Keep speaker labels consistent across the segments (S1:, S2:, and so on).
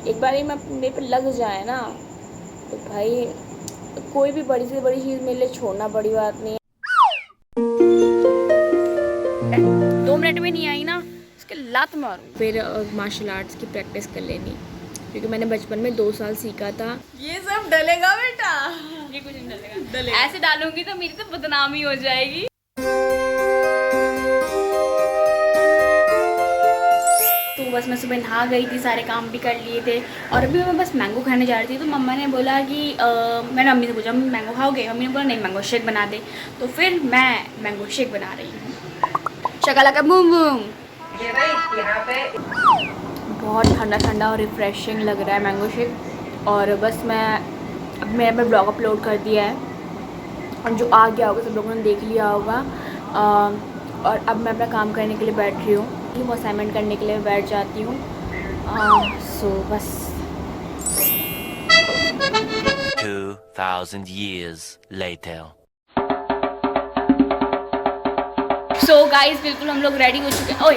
S1: एक बार ही मैं मेरे पे लग जाए ना तो भाई कोई भी बड़ी से बड़ी चीज़ मेरे लिए छोड़ना बड़ी बात नहीं है। 2 मिनट में नहीं आई ना उसके लात मारूं। फिर मार्शल आर्ट्स की प्रैक्टिस कर लेनी, क्योंकि मैंने बचपन में 2 साल सीखा था।
S2: ये सब डलेगा बेटा,
S1: ये कुछ नहीं डलेगा। ऐसे डालूंगी तो मेरी तो बदनामी हो जाएगी। तो बस मैं सुबह नहा गई थी, सारे काम भी कर लिए थे और अभी मैं बस मैंगो खाने जा रही थी। तो मम्मा ने बोला कि मैंने मम्मी से पूछा मैंगो खाओगे? मम्मी ने बोला नहीं मैंगो शेक बना दे। तो फिर मैं मैंगो शेक बना रही हूँ। शक्ला का बूम बूम। बहुत ठंडा ठंडा और रिफ्रेशिंग लग रहा है मैंगो शेक। और बस अब मैंने ब्लॉग अपलोड कर दिया है और जो आ गया होगा सब लोगों ने देख लिया होगा। और अब मैं अपना काम करने के लिए बैठ रही हूँ, वो असाइनमेंट करने के लिए बैठ जाती हूँ। सो बस
S3: 2000 years later.
S1: सो गाइस बिल्कुल हम लोग रेडी हो चुके हैं। ओए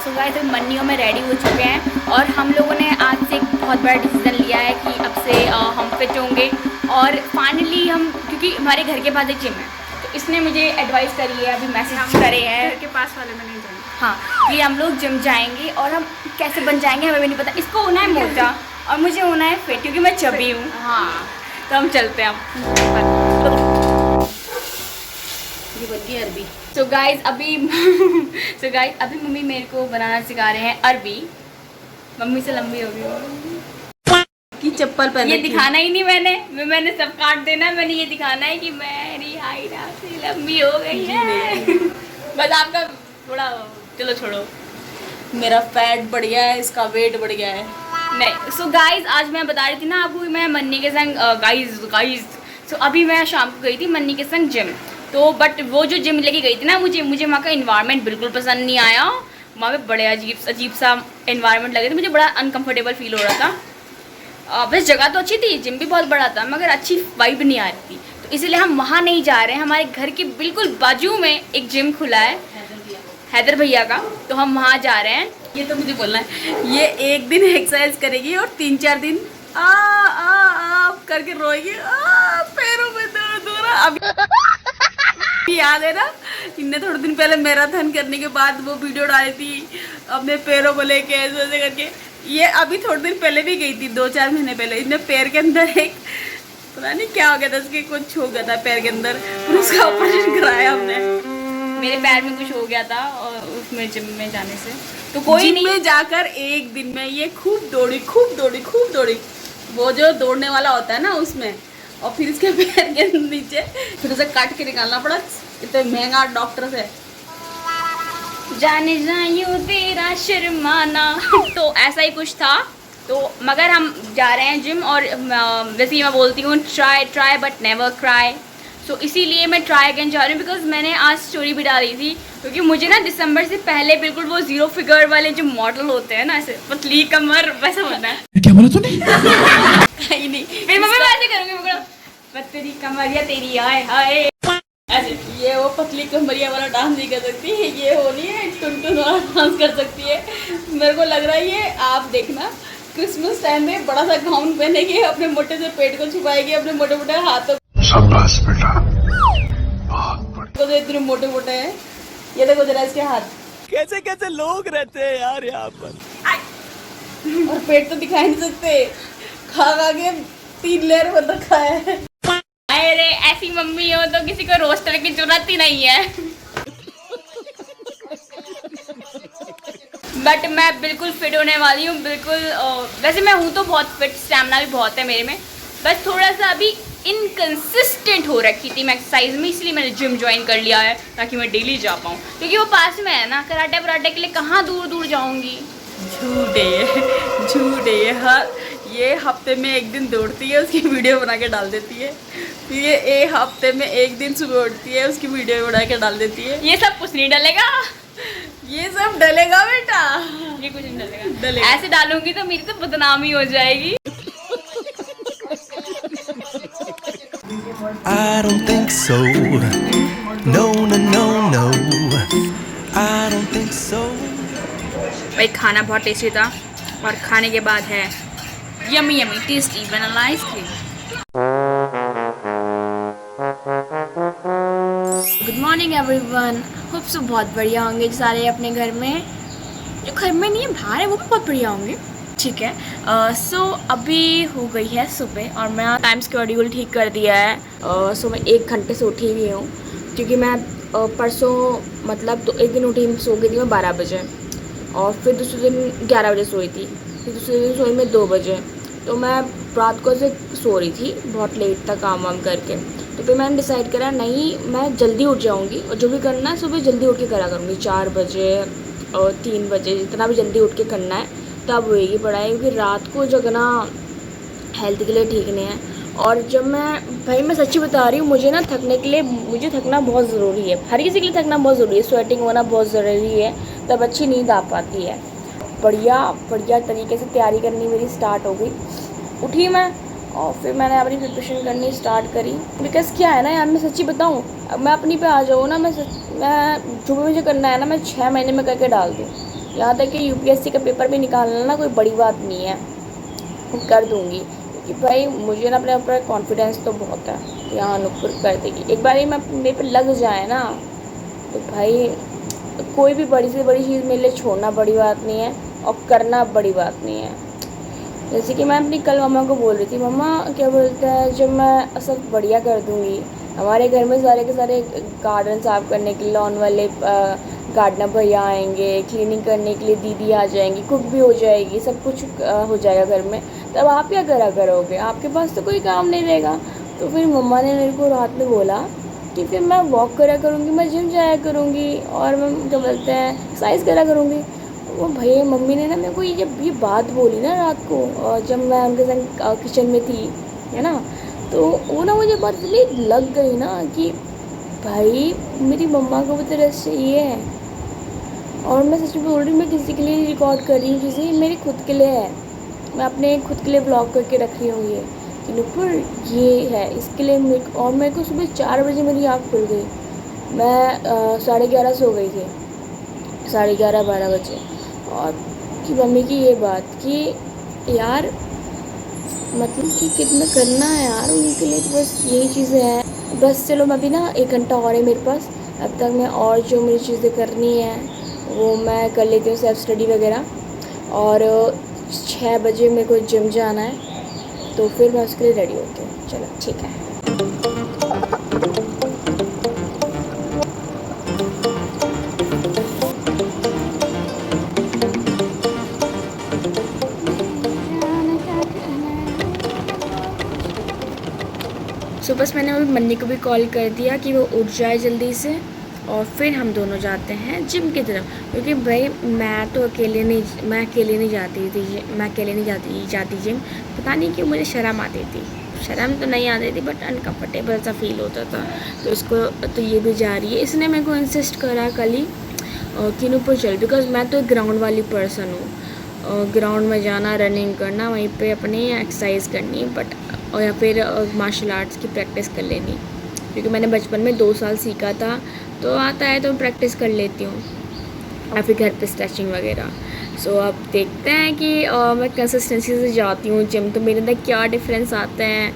S1: सो गाइस मन्नियों में रेडी हो चुके हैं और हम लोगों ने आज से एक बहुत बड़ा डिसीजन लिया है कि अब से हम फिट होंगे। और फाइनली हम, क्योंकि हमारे घर के पास एक जिम है तो इसने मुझे एडवाइस करी है, अभी मैसेज करे हैं
S2: घर के पास वाले में नहीं जाएंगे।
S1: हाँ कि हम लोग जिम जाएंगे और हम कैसे बन जाएंगे हमें भी नहीं पता। इसको होना है मोटा और मुझे होना है फिट, क्योंकि मैं चबी हूँ। हाँ तो हम चलते हैं अब।
S2: ये बनती है अरबी।
S1: सो गाइज अभी अभी मम्मी मेरे को बनाना सिखा रहे हैं अरबी। मम्मी से लंबी हो गई
S2: की चप्पल पहन
S1: ये दिखाना ही नहीं मैंने सब काट देना है। मैंने ये दिखाना है कि मेरी हाइट आपसे लंबी हो गई है। बस आपका थोड़ा चलो छोड़ो,
S2: मेरा फैट बढ़ गया है, इसका वेट बढ़ गया है।
S1: नहीं सो गाइज आज मैं बता रही थी ना आपको, मैं मन्नी के संग गाइज सो अभी मैं शाम को गई थी मन्नी के संग जिम। तो बट वो जो जिम लेके गई थी ना, मुझे वहाँ का इन्वायरमेंट बिल्कुल पसंद नहीं आया। वहाँ पे बड़े अजीब सा इन्वायरमेंट लगे थे, मुझे बड़ा अनकंफर्टेबल फील हो रहा था। बस जगह तो अच्छी थी, जिम भी बहुत बड़ा था, मगर अच्छी वाइब नहीं आ रही थी। तो इसीलिए हम वहाँ नहीं जा रहे हैं। हमारे घर के बिल्कुल बाजू में एक जिम खुला है हैदर भैया का, तो हम वहाँ जा रहे हैं।
S2: ये तो मुझे बोलना है, ये एक दिन एक्सरसाइज करेगी और 3-4 दिन आ करके रोएगी, पैरों में दर्द हो रहा। अभी याद है ना, इनने थोड़े दिन पहले मैराथन करने के बाद वो वीडियो डाली थी अपने पैरों को लेके ऐसे करके। ये अभी थोड़े दिन पहले भी गई थी, 2-4 महीने पहले। इसने पैर के अंदर एक पता नहीं क्या हो गया था, उसके कुछ हो गया था पैर के अंदर, फिर उसका ऑपरेशन कराया हमने।
S1: मेरे पैर में कुछ हो गया था और उसमें जिम में जाने से। तो कोई नहीं,
S2: में जाकर एक दिन में ये खूब दौड़ी। वो जो दौड़ने वाला होता है ना उसमें, और फिर इसके पैर के नीचे फिर उसे काट के निकालना पड़ा इतने महंगा डॉक्टर से।
S1: जाने जायूं तेरा शर्माना। तो ऐसा ही कुछ था। तो मगर हम जा रहे हैं जिम और वैसे ही मैं बोलती हूँ ट्राई बट नेवर क्राई। सो इसीलिए मैं ट्राई अगेन जा रही हूँ, बिकॉज मैंने आज स्टोरी भी डाली थी, क्योंकि मुझे ना दिसंबर से पहले बिल्कुल वो 0 फिगर वाले जो मॉडल होते हैं ना, ऐसे पतली कमर वैसा होना है।
S4: क्या बोला तूने?
S1: कहीं नहीं, फिर मैं ऐसे करूँगी, पतली कमर या तेरी आए हाय ऐसे।
S2: ये वो पतली कमरिया वाला डांस नहीं कर सकती, ये हो रही है टुन वाला डांस कर सकती है। मेरे को लग रहा है ये आप देखना क्रिसमस टाइम में बड़ा सा गाउन पहनेगी, अपने मोटे से पेट को छुपाएगी, अपने मोटे मोटे हाथों
S4: शाबाश बेटा, बहुत बढ़िया।
S2: को इतने मोटे मोटे हैं, ये देखो जरा इसके हाथ,
S3: कैसे कैसे लोग रहते हैं यार यहाँ पर।
S2: और पेट तो दिखाई नहीं सकते, खा खा के 3 लेयर बन रखा है।
S1: अरे ऐसी मम्मी हो तो किसी को रोस्टर की जरूरत ही नहीं है। बट मैं बिल्कुल फिट होने वाली हूँ, बिल्कुल। वैसे मैं हूँ तो बहुत फिट, स्टैमिना भी बहुत है मेरे में, बस थोड़ा सा अभी इनकंसिस्टेंट हो रखी थी मैं एक्सरसाइज में, इसलिए मैंने जिम ज्वाइन कर लिया है ताकि मैं डेली जा पाऊँ, क्योंकि वो पास में है ना। कराटे वराटे के लिए कहाँ दूर दूर जाऊँगी।
S2: झूठे हर ये हफ्ते में एक दिन दौड़ती है, उसकी वीडियो बना के डाल देती है। फिर ये एक हफ्ते में एक दिन सुबह उठती है, उसकी वीडियो बना के डाल देती है।
S1: ये सब कुछ नहीं डलेगा,
S2: ये सब डलेगा बेटा,
S1: ये कुछ नहीं डलेगा। ऐसे डालूंगी तो मेरी तो बदनामी हो जाएगी।
S3: I don't think so. No, no, no, no. I don't think so.
S1: भाई खाना बहुत टेस्टी था और खाने के बाद है
S2: yummy yummy tasty vanilla ice cream.
S1: Good morning everyone. Hope so बहुत बढ़िया होंगे सारे अपने घर में, जो घर में नहीं है बाहर है वो भी बहुत बढ़िया होंगे। ठीक है, सो अभी हो गई है सुबह और मैं टाइम शेड्यूल ठीक कर दिया है। सो मैं 1 घंटे से उठी हुई हूँ क्योंकि मैं परसों मतलब तो एक दिन उठी सो गई थी मैं 12 बजे और फिर दूसरे दिन 11 बजे सोई थी, फिर दूसरे दिन सोई मैं 2 बजे। तो मैं रात को से सो रही थी बहुत लेट तक काम वाम करके। तो फिर मैंने डिसाइड करा नहीं मैं जल्दी उठ जाऊँगी और जो भी करना है सुबह जल्दी उठ के करा करूँगी, 4 बजे और 3 बजे जितना भी जल्दी उठ के करना है तब होएगी पढ़ाई, क्योंकि रात को जगना हेल्थ के लिए ठीक नहीं है। और जब मैं सच्ची बता रही हूँ, मुझे ना थकने के लिए मुझे थकना बहुत ज़रूरी है, हर किसी के लिए थकना बहुत ज़रूरी है, स्वेटिंग होना बहुत ज़रूरी है, तब अच्छी नींद आ पाती है। बढ़िया तरीके से तैयारी करनी मेरी स्टार्ट हो गई। उठी मैं और फिर मैंने अपनी प्रिपरेशन करनी स्टार्ट करी। बिकॉज़ क्या है ना यार, मैं सच्ची बताऊँ, मैं अपनी पे आ जाऊँ ना, मैं जो भी मुझे करना है ना मैं 6 महीने में करके डाल दूँ। यहाँ तक कि यूपीएससी का पेपर भी निकालना ना कोई बड़ी बात नहीं है, कर दूँगी, क्योंकि भाई मुझे ना अपने ऊपर कॉन्फिडेंस तो बहुत है, यहाँ नुपुर कर देगी। एक बार ही मैं मेरे पे लग जाए ना तो भाई कोई भी बड़ी से बड़ी चीज़ मेरे लिए छोड़ना बड़ी बात नहीं है और करना बड़ी बात नहीं है। जैसे कि मैं अपनी कल मम्मा को बोल रही थी, मम्मा क्या बोलते हैं, जब मैं सब बढ़िया कर दूँगी, हमारे घर में सारे के सारे गार्डन साफ़ करने के लिए लॉन वाले गार्डनर भैया आएंगे, क्लीनिंग करने के लिए दीदी आ जाएंगी, कुक भी हो जाएगी, सब कुछ हो जाएगा घर में, तब आप क्या करा करोगे, आपके पास तो कोई काम नहीं रहेगा। तो फिर मम्मा ने मेरे को रात में बोला कि फिर मैं वॉक करा करूँगी, मैं जिम जाया करूँगी और मैं क्या बोलते हैं एक्सरसाइज करा करूँगी। वो भैया मम्मी ने ना मेरे को ये बात बोली ना रात को, और जब मैं उनके संग किचन में थी है ना, तो वो ना मुझे बात इतनी लग गई ना कि भाई मेरी मम्मा को भी तो रेस्ट चाहिए है। और मैं सच में बोल रही हूँ, मैं किसी के लिए रिकॉर्ड कर रही हूँ, किसी मेरे खुद के लिए है, मैं अपने खुद के लिए ब्लॉग करके रख रही हूँ ये कि नुपुर ये है इसके लिए। और मेरे को सुबह 4 बजे मेरी आँख खुल गई, मैं 11:30 सो गई थी, 11:30-12 बजे। और कि मम्मी की ये बात कि यार मतलब कि कितना करना है यार उनके लिए, तो बस यही चीज़ें हैं। बस चलो मैं अभी ना 1 घंटा और है मेरे पास, अब तक मैं और जो मेरी चीज़ें करनी है वो मैं कर लेती हूँ, सेल्फ स्टडी वगैरह। और 6 बजे मेरे को जिम जाना है, तो फिर मैं उसके लिए रेडी होती हूँ। चलो ठीक है। तो बस मैंने अभी मन्नी को भी कॉल कर दिया कि वो उठ जाए जल्दी से और फिर हम दोनों जाते हैं जिम की तरफ, क्योंकि भाई मैं अकेले नहीं जाती जिम। पता नहीं क्यों मुझे शर्म आती थी, शर्म तो नहीं आती थी बट अनकम्फर्टेबल सा फील होता था। तो इसको तो ये भी जा रही है, इसने मेरे को इंसिस्ट करा कल ही कि नुपुर चल, बिकॉज मैं तो एक ग्राउंड वाली पर्सन हूँ, ग्राउंड में जाना, रनिंग करना, वहीं पे अपनी एक्सरसाइज करनी, बट और या फिर मार्शल आर्ट्स की प्रैक्टिस कर लेनी, क्योंकि मैंने बचपन में 2 साल सीखा था, तो आता है तो प्रैक्टिस कर लेती हूँ, या फिर घर पे स्ट्रेचिंग वगैरह। सो अब देखते हैं कि मैं कंसिस्टेंसी से जाती हूँ जिम तो मेरे अंदर क्या डिफरेंस आते हैं,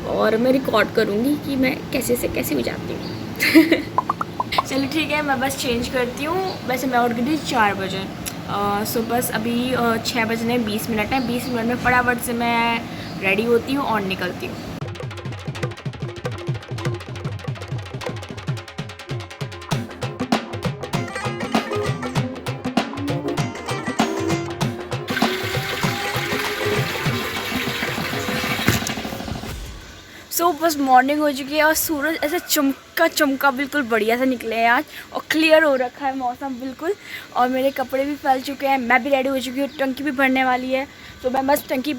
S1: और मैं रिकॉर्ड करूँगी कि मैं कैसे भी जाती हूँ। चलो ठीक है, मैं बस चेंज करती हूँ। वैसे मैं उठ गई थी 4 बजे, सो बस अभी 6 बजने 20 मिनट है, 20 मिनट में फटाफट से मैं रेडी होती हूँ और निकलती हूँ। सो बस मॉर्निंग हो चुकी है और सूरज ऐसे चमका बिल्कुल बढ़िया से निकले हैं आज, और क्लियर हो रखा है मौसम बिल्कुल, और मेरे कपड़े भी फैल चुके हैं, मैं भी रेडी हो चुकी हूँ, टंकी भी भरने वाली है। तो मैं बस टंकी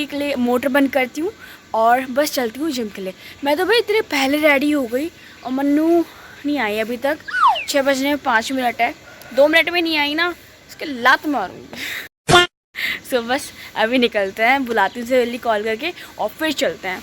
S1: के लिए मोटर बंद करती हूँ और बस चलती हूँ जिम के लिए। मैं तो भाई इतने पहले रेडी हो गई और मन्नू नहीं आई अभी तक, 6 बजने में 5 मिनट है, 2 मिनट में नहीं आई ना उसके लात मारूंगी। सो बस अभी निकलते हैं, बुलाती हूँ जल्दी कॉल करके और फिर चलते हैं।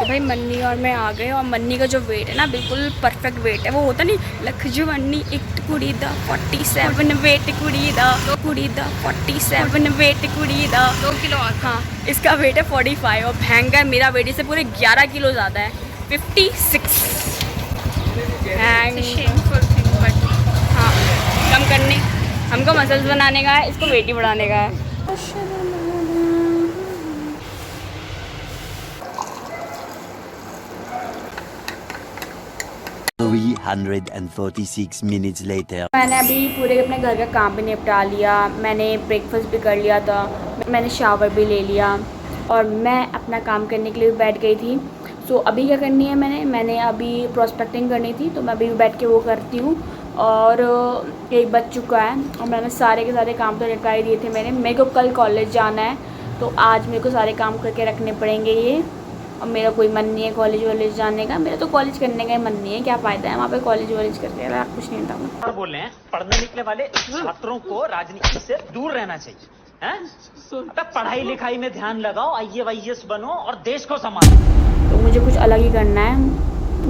S1: भाई मन्नी और मैं आ गए और मन्नी का जो वेट है ना बिल्कुल परफेक्ट वेट है। वो होता नहीं लख जवानी एक कुड़ी दा 47 वेट कुड़ी दा 47 वेट कुड़ी दा 2 किलो। हाँ इसका वेट है 45 और भयंकर मेरा वेट इससे पूरे 11 किलो ज़्यादा है 56। हाँ कम करने हमको मसल्स बनाने का है, इसको वेट ही बढ़ाने का है।
S5: 346 minutes later.
S1: मैंने अभी पूरे अपने घर का काम भी निपटा लिया, मैंने ब्रेकफास्ट भी कर लिया था, मैंने शावर भी ले लिया और मैं अपना काम करने के लिए बैठ गई थी। सो अभी क्या करनी है मैंने अभी प्रोस्पेक्टिंग करनी थी तो मैं अभी बैठ के वो करती हूँ। और 1 बज चुका है और मैंने सारे के सारे काम तो निपटा ही दिए थे। मेरे को कल कॉलेज जाना है तो आज मेरे को सारे काम करके रखने पड़ेंगे ये। और मेरा कोई मन नहीं है कॉलेज वॉलेज जाने का, मेरा तो कॉलेज करने का ही मन नहीं है। क्या फ़ायदा है वहाँ पे कॉलेज वॉलेज करके, कुछ नहीं होता।
S6: बोल रहे हैं पढ़ने निकले वाले छात्रों को राजनीति से दूर रहना चाहिए हैं? अबे पढ़ाई लिखाई में ध्यान लगाओ, IAS बनो और देश को संभालो।
S1: तो मुझे कुछ अलग ही करना है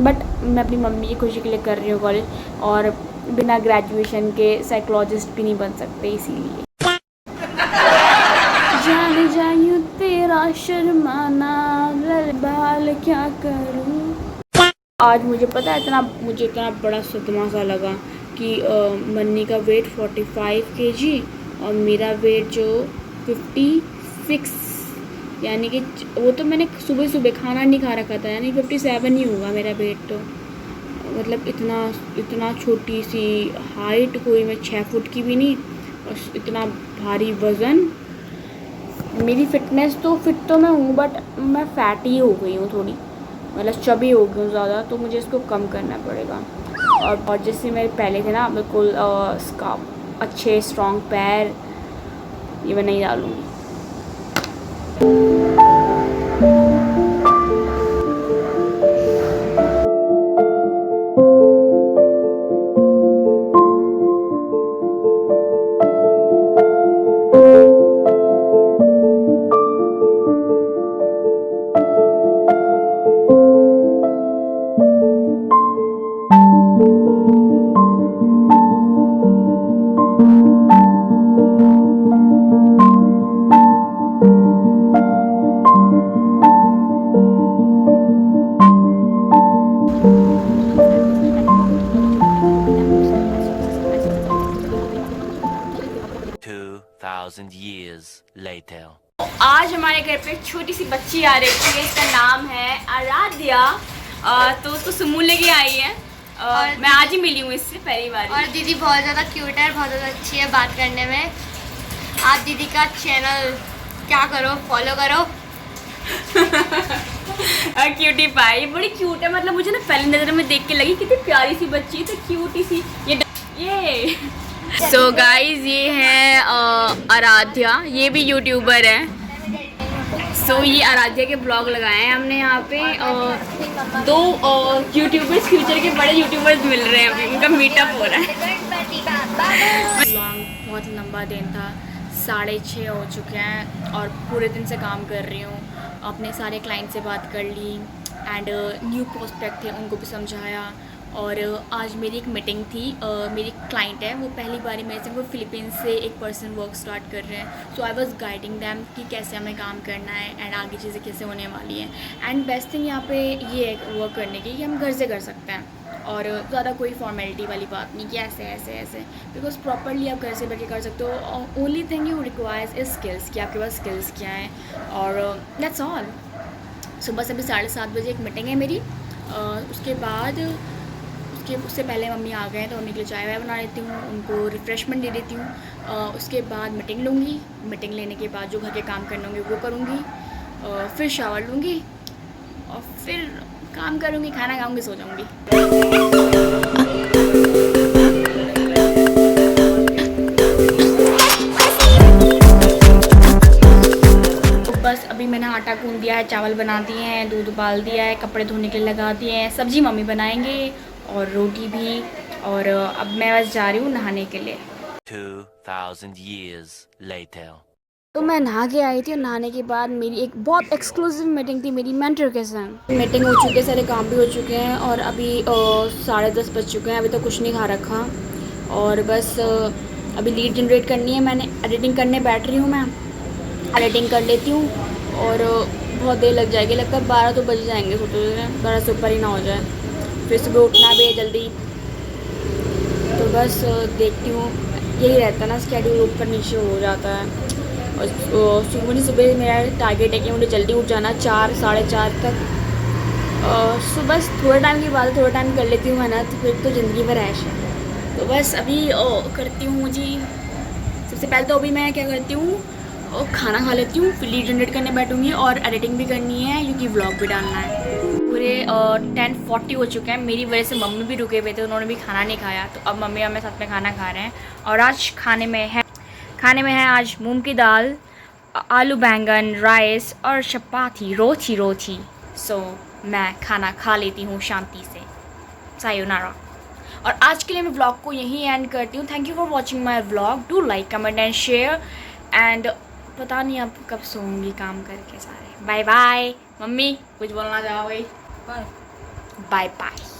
S1: बट मैं अपनी मम्मी की खुशी के लिए कर रही हूँ कॉलेज। और बिना ग्रेजुएशन के साइकोलॉजिस्ट भी नहीं बन सकते, इसीलिए जाने जायूं तेरा शर्माना बाल क्या करूं। आज मुझे पता है मुझे इतना बड़ा सदमा सा लगा कि मन्नी का वेट 45 kg और मेरा वेट जो 56, यानी कि वो तो मैंने सुबह सुबह खाना नहीं खा रखा था, यानी 57 ही होगा मेरा वेट। तो मतलब इतना छोटी सी हाइट, कोई मैं 6 फुट की भी नहीं और इतना भारी वज़न। मेरी फिटनेस तो फिट तो मैं हूँ बट मैं फैटी हो गई हूँ थोड़ी, मतलब चबी हो गई हूँ ज़्यादा, तो मुझे इसको कम करना पड़ेगा। और जैसे मेरे पहले थे ना बिल्कुल अच्छे स्ट्रॉन्ग पैर, ये मैं नहीं डालूँगी।
S5: 2,000 years later.
S1: आज हमारे घर पे एक छोटी सी बच्ची आ रही है, इसका नाम है आराध्या। तो उसको सुमू लेके आई है और मैं आज ही मिली हूँ इससे पहली बार।
S7: और दीदी बहुत ज़्यादा क्यूट है, बहुत ज़्यादा अच्छी है बात करने में। आप दीदी का चैनल क्या करो, फॉलो करो।
S1: क्यूटी पाई, बड़ी क्यूट है। मतलब मुझे ना पहली नज़र में देख के लगी कितनी प्यारी सी बच्ची, तो क्यूटी सी ये सो गाइज ये है आराध्या, ये भी यूट्यूबर है। सो ये आराध्या के ब्लॉग लगाए हैं हमने यहाँ पे। 2 यूट्यूबर्स, फ्यूचर के बड़े यूट्यूबर्स मिल रहे हैं, अभी उनका मीटअप हो रहा है। बहुत लंबा दिन था, 6:30 हो चुके हैं और पूरे दिन से काम कर रही हूँ। अपने सारे क्लाइंट से बात कर ली एंड न्यू प्रोस्पेक्ट थे उनको भी समझाया। और आज मेरी एक मीटिंग थी। मेरी क्लाइंट है, वो पहली बार मेरे से, वो फिलीपींस से एक पर्सन वर्क स्टार्ट कर रहे हैं। सो आई वाज गाइडिंग दैम कि कैसे हमें काम करना है एंड आगे चीज़ें कैसे होने वाली हैं। एंड बेस्ट थिंग यहाँ पे ये है वर्क करने की कि हम घर से कर सकते हैं और ज़्यादा कोई फॉर्मेलिटी वाली बात नहीं कि ऐसे ऐसे ऐसे, बिकॉज प्रॉपरली आप घर से बैठ के कर सकते हो। Only thing you requires is skills, कि आपके पास स्किल्स क्या हैं और दैट्स ऑल। सुबह से अभी 7:30 बजे एक मीटिंग है मेरी। उसके बाद उससे पहले मम्मी आ गए तो मम्मी के लिए चाय वाय बना लेती हूँ, उनको रिफ़्रेशमेंट दे देती हूँ। उसके बाद मीटिंग लूँगी, मीटिंग लेने के बाद जो घर के काम करने होंगे वो करूँगी, फिर शावर लूँगी और फिर काम करूँगी, खाना खाऊँगी, सो जाऊँगी। मैंने आटा गूंद दिया है, चावल बना दिए हैं, दूध उबाल दिया है, कपड़े धोने के लिए लगा दिए हैं, सब्जी मम्मी बनाएंगे और रोटी भी। और अब मैं बस जा रही हूँ नहाने के लिए।
S5: 2000 years later.
S1: तो मैं नहा के आई थी और नहाने के बाद मेरी एक बहुत एक्सक्लूसिव मीटिंग थी मेरी मेंटर के साथ। मीटिंग हो चुकी है, सारे काम भी हो चुके हैं और अभी 10:30 बज चुके हैं। अभी तो कुछ नहीं खा रखा और बस अभी लीड जनरेट करनी है। मैंने एडिटिंग करने बैठ रही हूँ, मैं एडिटिंग कर लेती हूँ और बहुत देर लग जाएगी, लगता है 12 तो बज जाएंगे सोते हुए, 12 से ऊपर ही ना हो जाए। फिर सुबह उठना भी है जल्दी, तो बस देखती हूँ। यही रहता है ना, स्केड्यूल ऊपर नीचे हो जाता है। और सुबह मेरा टारगेट है कि मुझे जल्दी उठ जाना 4 साढ़े 4 तक। सुबह थोड़ा टाइम की बात है, थोड़ा टाइम कर लेती हूँ मेहनत, फिर तो ज़िंदगी भर ऐश है। तो बस अभी करती हूँ जी। सबसे पहले तो अभी मैं क्या करती हूँ, खाना खा लेती हूँ, फिर लीड जनरेट करने बैठूँगी और एडिटिंग भी करनी है क्योंकि व्लॉग भी डालना है। पूरे 10:40 हो चुके हैं। मेरी वजह से मम्मी भी रुके हुए थे, उन्होंने भी खाना नहीं खाया, तो अब मम्मी और मैं साथ में खाना खा रहे हैं। और आज खाने में है आज मूंग की दाल, आलू बैंगन, राइस और चपाती, रोटी। सो मैं खाना खा लेती हूँ शांति से। सायोनारा। और आज के लिए मैं व्लॉग को यहीं एंड करती हूँ। Thank you for watching my vlog. Do like, comment and share. And पता नहीं अब कब सोऊंगी काम करके सारे। Bye bye. मम्मी कुछ बोलना चाहोगे? Bye bye.